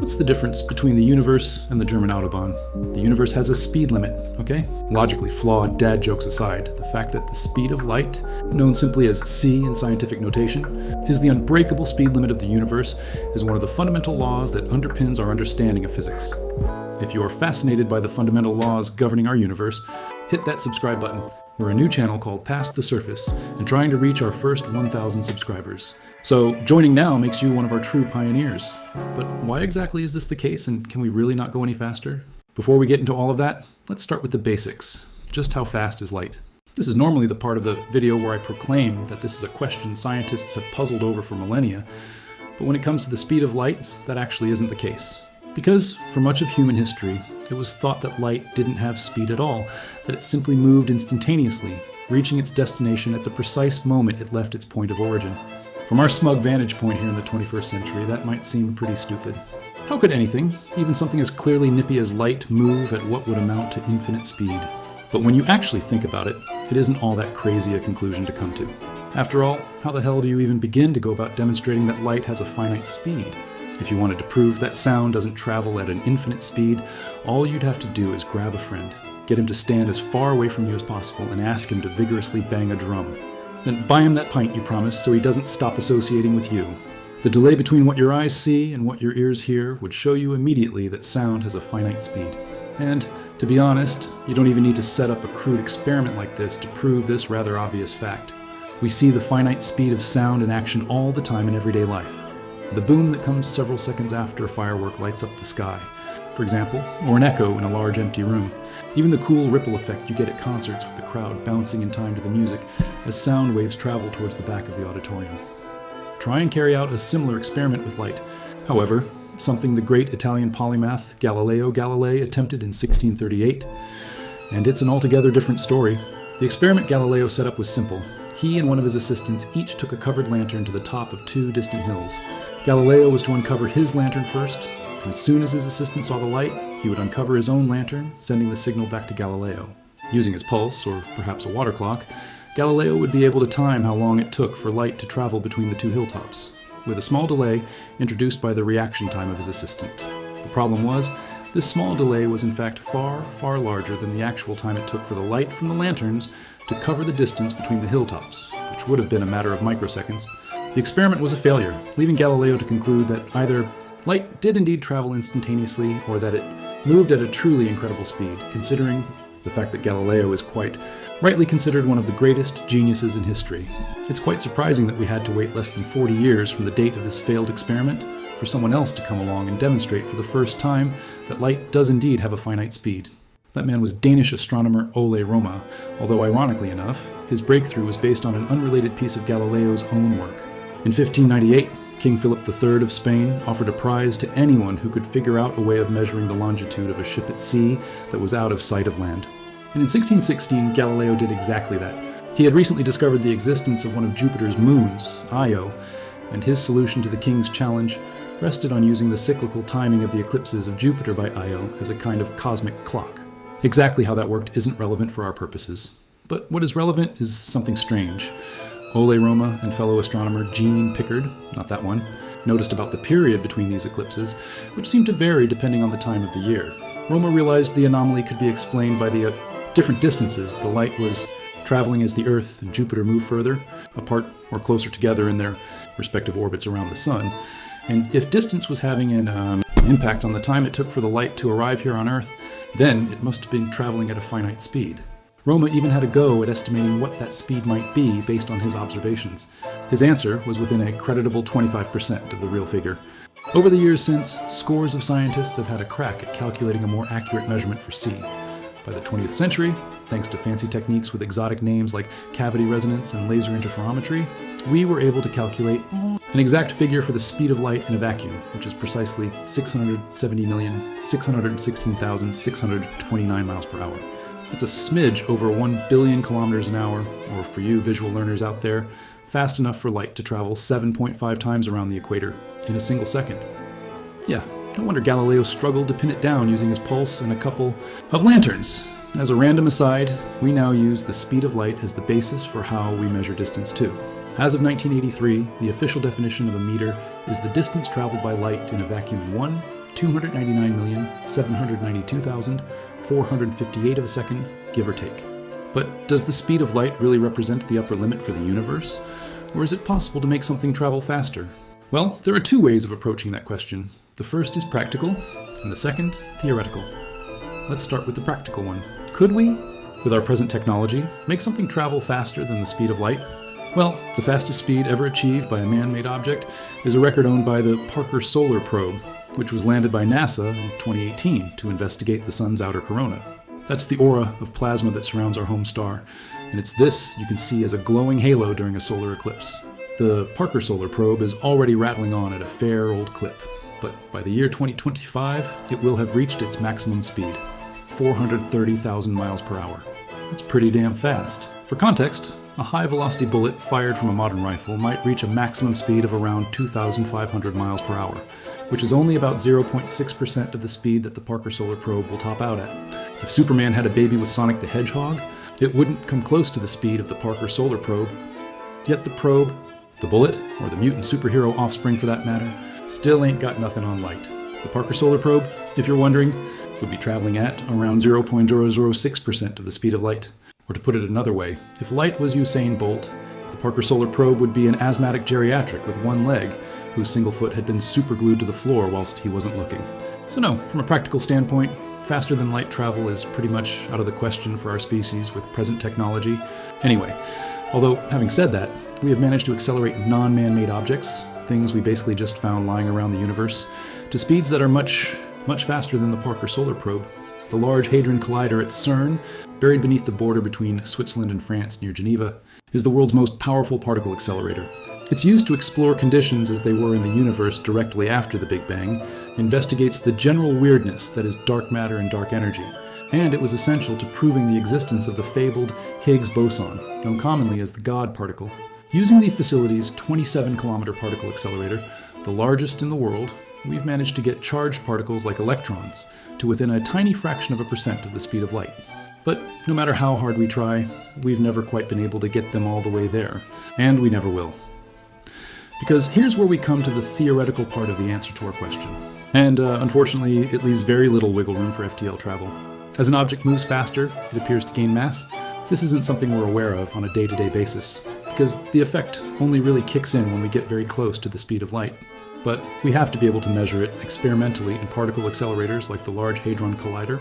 What's the difference between the universe and the German Autobahn? The universe has a speed limit, okay? Logically flawed dad jokes aside, the fact that the speed of light, known simply as c in scientific notation, is the unbreakable speed limit of the universe is one of the fundamental laws that underpins our understanding of physics. If you are fascinated by the fundamental laws governing our universe, hit that subscribe button. We're a new channel called Past the Surface and trying to reach our first 1,000 subscribers. So joining now makes you one of our true pioneers. But why exactly is this the case, and can we really not go any faster? Before we get into all of that, let's start with the basics. Just how fast is light? This is normally the part of the video where I proclaim that this is a question scientists have puzzled over for millennia, but when it comes to the speed of light, that actually isn't the case. Because for much of human history, it was thought that light didn't have speed at all, that it simply moved instantaneously, reaching its destination at the precise moment it left its point of origin. From our smug vantage point here in the 21st century, that might seem pretty stupid. How could anything, even something as clearly nippy as light, move at what would amount to infinite speed? But when you actually think about it, it isn't all that crazy a conclusion to come to. After all, how the hell do you even begin to go about demonstrating that light has a finite speed? If you wanted to prove that sound doesn't travel at an infinite speed, all you'd have to do is grab a friend, get him to stand as far away from you as possible, and ask him to vigorously bang a drum. Then buy him that pint you promised so he doesn't stop associating with you. The delay between what your eyes see and what your ears hear would show you immediately that sound has a finite speed. And, to be honest, you don't even need to set up a crude experiment like this to prove this rather obvious fact. We see the finite speed of sound in action all the time in everyday life. The boom that comes several seconds after a firework lights up the sky, for example, or an echo in a large empty room. Even the cool ripple effect you get at concerts with the crowd bouncing in time to the music as sound waves travel towards the back of the auditorium. Try and carry out a similar experiment with light. However, something the great Italian polymath Galileo Galilei attempted in 1638, and it's an altogether different story. The experiment Galileo set up was simple. He and one of his assistants each took a covered lantern to the top of two distant hills. Galileo was to uncover his lantern first, and as soon as his assistant saw the light, he would uncover his own lantern, sending the signal back to Galileo. Using his pulse, or perhaps a water clock, Galileo would be able to time how long it took for light to travel between the two hilltops, with a small delay introduced by the reaction time of his assistant. The problem was, this small delay was in fact far, far larger than the actual time it took for the light from the lanterns to cover the distance between the hilltops, which would have been a matter of microseconds. The experiment was a failure, leaving Galileo to conclude that either light did indeed travel instantaneously, or that it moved at a truly incredible speed, considering the fact that Galileo is quite rightly considered one of the greatest geniuses in history. It's quite surprising that we had to wait less than 40 years from the date of this failed experiment for someone else to come along and demonstrate for the first time that light does indeed have a finite speed. That man was Danish astronomer Ole Roma, although ironically enough, his breakthrough was based on an unrelated piece of Galileo's own work. In 1598, King Philip III of Spain offered a prize to anyone who could figure out a way of measuring the longitude of a ship at sea that was out of sight of land. And in 1616, Galileo did exactly that. He had recently discovered the existence of one of Jupiter's moons, Io, and his solution to the king's challenge rested on using the cyclical timing of the eclipses of Jupiter by Io as a kind of cosmic clock. Exactly how that worked isn't relevant for our purposes. But what is relevant is something strange. Ole Roma and fellow astronomer Jean Piccard, not that one, noticed about the period between these eclipses, which seemed to vary depending on the time of the year. Roma realized the anomaly could be explained by the different distances the light was traveling as the Earth and Jupiter moved further, apart or closer together in their respective orbits around the Sun. And if distance was having an impact on the time it took for the light to arrive here on Earth, then it must have been traveling at a finite speed. Roma even had a go at estimating what that speed might be based on his observations. His answer was within a creditable 25% of the real figure. Over the years since, scores of scientists have had a crack at calculating a more accurate measurement for C. By the 20th century, thanks to fancy techniques with exotic names like cavity resonance and laser interferometry, we were able to calculate an exact figure for the speed of light in a vacuum, which is precisely 670,616,629 miles per hour. That's a smidge over 1 billion kilometers an hour, or for you visual learners out there, fast enough for light to travel 7.5 times around the equator in a single second. Yeah, no wonder Galileo struggled to pin it down using his pulse and a couple of lanterns. As a random aside, we now use the speed of light as the basis for how we measure distance too. As of 1983, the official definition of a meter is the distance traveled by light in a vacuum in 1, 299,792,458 of a second, give or take. But does the speed of light really represent the upper limit for the universe? Or is it possible to make something travel faster? Well, there are two ways of approaching that question. The first is practical, and the second, theoretical. Let's start with the practical one. Could we, with our present technology, make something travel faster than the speed of light? Well, the fastest speed ever achieved by a man-made object is a record owned by the Parker Solar Probe, which was landed by NASA in 2018 to investigate the sun's outer corona. That's the aura of plasma that surrounds our home star, and it's this you can see as a glowing halo during a solar eclipse. The Parker Solar Probe is already rattling on at a fair old clip, but by the year 2025, it will have reached its maximum speed, 430,000 miles per hour. That's pretty damn fast. For context, a high-velocity bullet fired from a modern rifle might reach a maximum speed of around 2,500 miles per hour, which is only about 0.6% of the speed that the Parker Solar Probe will top out at. If Superman had a baby with Sonic the Hedgehog, it wouldn't come close to the speed of the Parker Solar Probe. Yet the probe, the bullet, or the mutant superhero offspring for that matter, still ain't got nothing on light. The Parker Solar Probe, if you're wondering, would be traveling at around 0.006% of the speed of light. Or to put it another way, if light was Usain Bolt, the Parker Solar Probe would be an asthmatic geriatric with one leg, whose single foot had been superglued to the floor whilst he wasn't looking. So no, from a practical standpoint, faster than light travel is pretty much out of the question for our species with present technology. Anyway, although having said that, we have managed to accelerate non-man-made objects, things we basically just found lying around the universe, to speeds that are much faster than the Parker Solar Probe. The Large Hadron Collider at CERN, buried beneath the border between Switzerland and France near Geneva, is the world's most powerful particle accelerator. It's used to explore conditions as they were in the universe directly after the Big Bang, investigates the general weirdness that is dark matter and dark energy, and it was essential to proving the existence of the fabled Higgs boson, known commonly as the God particle. Using the facility's 27-kilometer particle accelerator, the largest in the world, we've managed to get charged particles like electrons to within a tiny fraction of a percent of the speed of light. But no matter how hard we try, we've never quite been able to get them all the way there, and we never will. Because here's where we come to the theoretical part of the answer to our question. And unfortunately, it leaves very little wiggle room for FTL travel. As an object moves faster, it appears to gain mass. This isn't something we're aware of on a day-to-day basis, because the effect only really kicks in when we get very close to the speed of light. But we have to be able to measure it experimentally in particle accelerators like the Large Hadron Collider.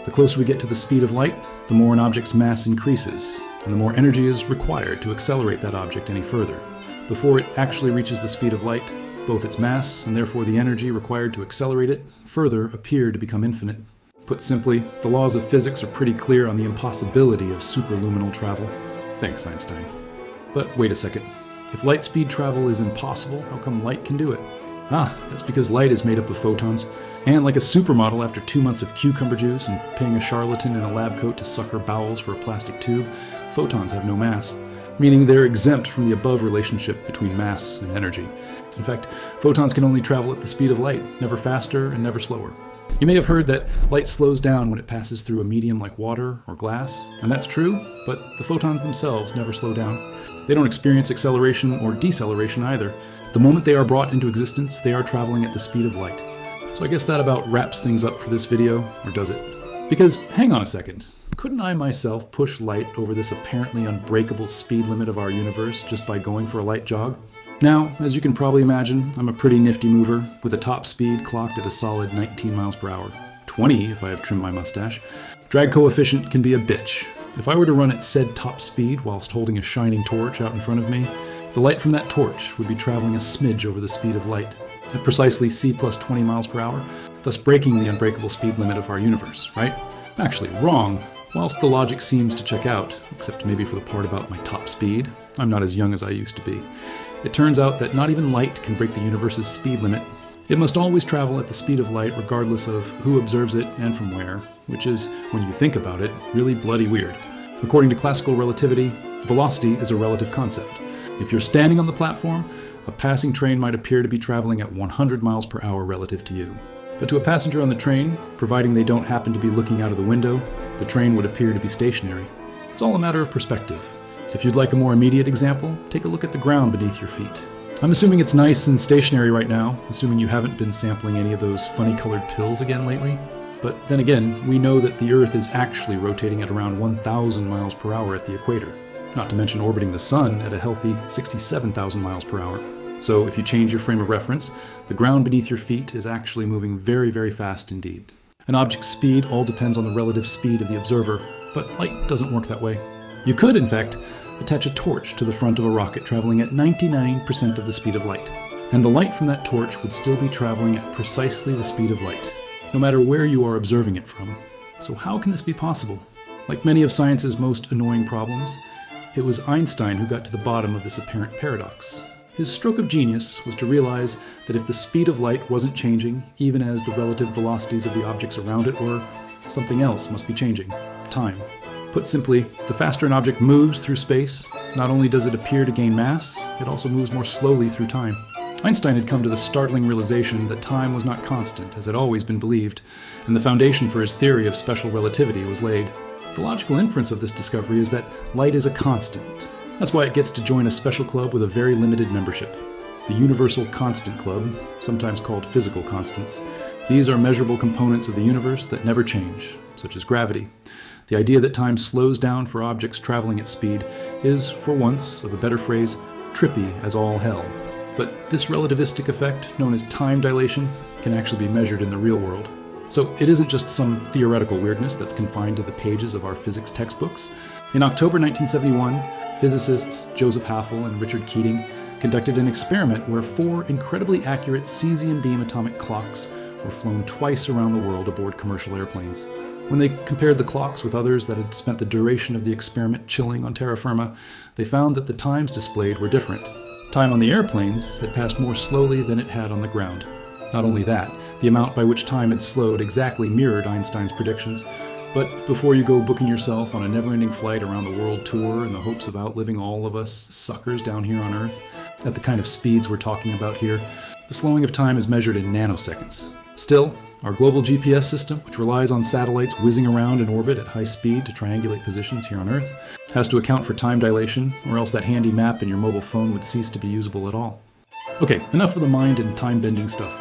The closer we get to the speed of light, the more an object's mass increases, and the more energy is required to accelerate that object any further. Before it actually reaches the speed of light, both its mass and therefore the energy required to accelerate it further appear to become infinite. Put simply, the laws of physics are pretty clear on the impossibility of superluminal travel. Thanks, Einstein. But wait a second. If light speed travel is impossible, how come light can do it? That's because light is made up of photons. And like a supermodel after 2 months of cucumber juice and paying a charlatan in a lab coat to suck her bowels for a plastic tube, photons have no mass, meaning they're exempt from the above relationship between mass and energy. In fact, photons can only travel at the speed of light, never faster and never slower. You may have heard that light slows down when it passes through a medium like water or glass, and that's true, but the photons themselves never slow down. They don't experience acceleration or deceleration either. The moment they are brought into existence, they are traveling at the speed of light. So I guess that about wraps things up for this video, or does it? Because, hang on a second, couldn't I myself push light over this apparently unbreakable speed limit of our universe just by going for a light jog? Now, as you can probably imagine, I'm a pretty nifty mover, with a top speed clocked at a solid 19 miles per hour. 20 if I have trimmed my mustache. Drag coefficient can be a bitch. If I were to run at said top speed whilst holding a shining torch out in front of me, the light from that torch would be traveling a smidge over the speed of light, at precisely c plus 20 miles per hour, thus breaking the unbreakable speed limit of our universe, right? Actually, wrong. Whilst the logic seems to check out, except maybe for the part about my top speed, I'm not as young as I used to be. It turns out that not even light can break the universe's speed limit. It must always travel at the speed of light regardless of who observes it and from where, which is, when you think about it, really bloody weird. According to classical relativity, velocity is a relative concept. If you're standing on the platform, a passing train might appear to be traveling at 100 miles per hour relative to you. But to a passenger on the train, providing they don't happen to be looking out of the window, the train would appear to be stationary. It's all a matter of perspective. If you'd like a more immediate example, take a look at the ground beneath your feet. I'm assuming it's nice and stationary right now, assuming you haven't been sampling any of those funny colored pills again lately. But then again, we know that the Earth is actually rotating at around 1,000 miles per hour at the equator, not to mention orbiting the Sun at a healthy 67,000 miles per hour. So if you change your frame of reference, the ground beneath your feet is actually moving very, very fast indeed. An object's speed all depends on the relative speed of the observer, but light doesn't work that way. You could, in fact, attach a torch to the front of a rocket traveling at 99% of the speed of light, and the light from that torch would still be traveling at precisely the speed of light, no matter where you are observing it from. So how can this be possible? Like many of science's most annoying problems, it was Einstein who got to the bottom of this apparent paradox. His stroke of genius was to realize that if the speed of light wasn't changing, even as the relative velocities of the objects around it were, something else must be changing: time. Put simply, the faster an object moves through space, not only does it appear to gain mass, it also moves more slowly through time. Einstein had come to the startling realization that time was not constant, as had always been believed, and the foundation for his theory of special relativity was laid. The logical inference of this discovery is that light is a constant. That's why it gets to join a special club with a very limited membership, the Universal Constant Club, sometimes called physical constants. These are measurable components of the universe that never change, such as gravity. The idea that time slows down for objects traveling at speed is, for once of a better phrase, trippy as all hell. But this relativistic effect, known as time dilation, can actually be measured in the real world. So it isn't just some theoretical weirdness that's confined to the pages of our physics textbooks. In October 1971, physicists Joseph Haffel and Richard Keating conducted an experiment where 4 incredibly accurate cesium beam atomic clocks were flown twice around the world aboard commercial airplanes. When they compared the clocks with others that had spent the duration of the experiment chilling on terra firma, they found that the times displayed were different. Time on the airplanes had passed more slowly than it had on the ground. Not only that, the amount by which time had slowed exactly mirrored Einstein's predictions. But before you go booking yourself on a never-ending flight around the world tour in the hopes of outliving all of us suckers down here on Earth, at the kind of speeds we're talking about here, the slowing of time is measured in nanoseconds. Still, our global GPS system, which relies on satellites whizzing around in orbit at high speed to triangulate positions here on Earth, has to account for time dilation, or else that handy map in your mobile phone would cease to be usable at all. Okay, enough of the mind and time-bending stuff.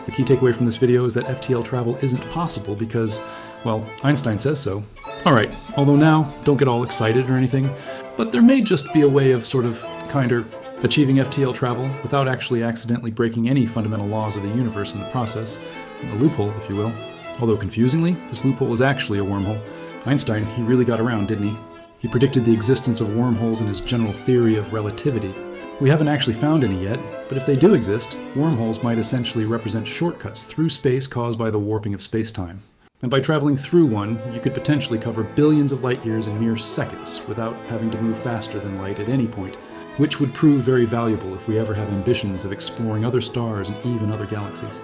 The key takeaway from this video is that FTL travel isn't possible because, well, Einstein says so. Alright, although now, don't get all excited or anything, but there may just be a way of achieving FTL travel without actually accidentally breaking any fundamental laws of the universe in the process. A loophole, if you will. Although confusingly, this loophole is actually a wormhole. Einstein, he really got around, didn't he? He predicted the existence of wormholes in his general theory of relativity. We haven't actually found any yet, but if they do exist, wormholes might essentially represent shortcuts through space caused by the warping of space-time. And by traveling through one, you could potentially cover billions of light years in mere seconds without having to move faster than light at any point, which would prove very valuable if we ever have ambitions of exploring other stars and even other galaxies.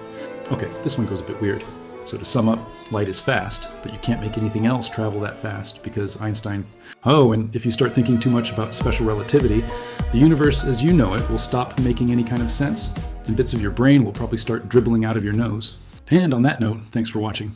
Okay, this one goes a bit weird. So to sum up, light is fast, but you can't make anything else travel that fast because Einstein... Oh, and if you start thinking too much about special relativity, the universe as you know it will stop making any kind of sense, and bits of your brain will probably start dribbling out of your nose. And on that note, thanks for watching.